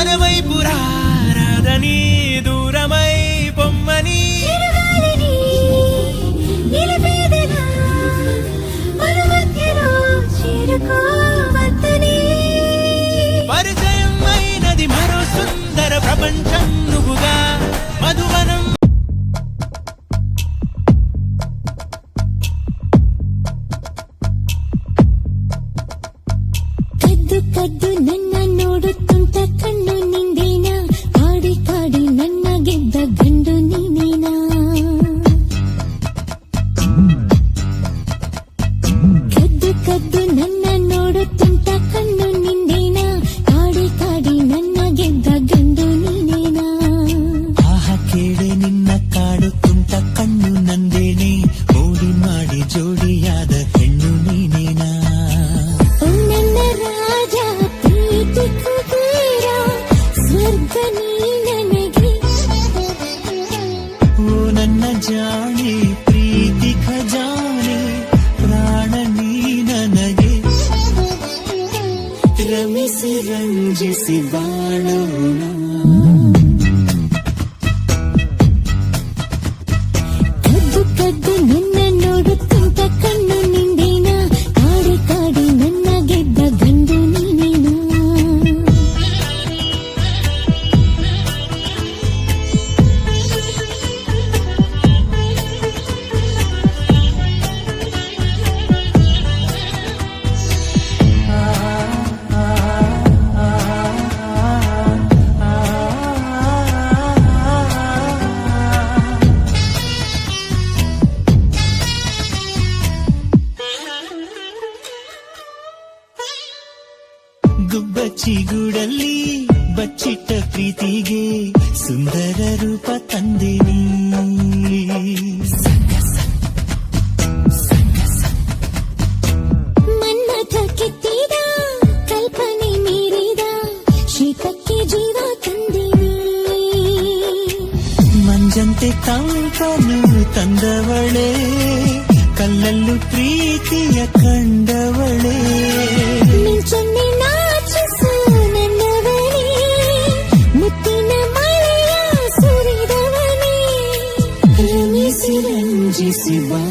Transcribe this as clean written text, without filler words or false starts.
మనవైపు రారాదని దూరమై పొమ్మని పరిచయం అయినది మరో సుందర ప్రపంచం నువ్వుగా మధువనం ಕದ್ದು ನನ್ನ ನೋಡುತ್ತುಂಟ ಕಣ್ಣು ನಿಂದೇನಾ ಕಾಡಿ ಕಾಡಿ ನನ್ನ ಗೆದ್ದ ಗಂಡು ನೀನೇನಾ ಕದ್ದು ನನ್ನ ನೋಡುತ್ತುಂಟ ಕಣ್ಣು ನಿಂದೇನಾ ಕಾಡಿ ಕಾಡಿ ನನ್ನ ಗೆದ್ದ ಗಂಡು ನೀನೇನಾ ಆಹ ಕೇಳೆ ನಿನ್ನ ಕಾಡುತ್ತುಂಟ ಕಣ್ಣು ನಂದೇನೆ ಓಡಿ ಮಾಡಿ ಜೋಡಿಯಾದ ಹೆಣ್ಣು ನೀನೇನಾ ನನ್ನ ರಾಜ ಪ್ರೀತಿ ಕುಬೇರ ಸ್ವರ್ಗ ನೀ ನನಗೆ ಓ ನನ್ನ ಜಾಣೆ ಪ್ರೀತಿ ಖಜಾನೆ ಪ್ರಾಣ ನೀ ನನಗೆ ರಮಿಸಿ ರಂಜಿಸಿ ಬಾಳೋಣ ಕದ್ದು ನನ್ನ ನೋಡುತ್ತುಂಟ ಕಣ್ಣು ನಿಂದೇನಾ ಕಾಡಿ ಕಾಡಿ ನನ್ನ ಗೆದ್ದ ಗಂಡು ನೀನೇನಾ ಗುಬ್ಬಚ್ಚಿಗೂಡಲ್ಲಿ ಬಚ್ಚಿಟ್ಟ ಪ್ರೀತಿಗೆ ಸುಂದರ ರೂಪ ತಂದೆ ನೀ ಮನ್ಮಥ ಕೆತ್ತಿದ ಕಲ್ಪನೆ ಮೀರಿದ ಶೀತಕ್ಕೆ ಜೀವ ತಂದಿನಿ ಮಂಜಂತೆ ತಂಪನು ತಂದವಳೆ ಕಲ್ಲಲ್ಲೂ ಪ್ರೀತಿಯ ಕಂಡವಳೆ ಮಿಂಚನ್ನೆ ನಾಚಿಸು ನನ್ನವನೇ ಮುತ್ತಿನ ಮಳೆಯ ಸುರಿದವನೇ ರಮಿಸಿ ರಂಜಿಸಿ ಬಾ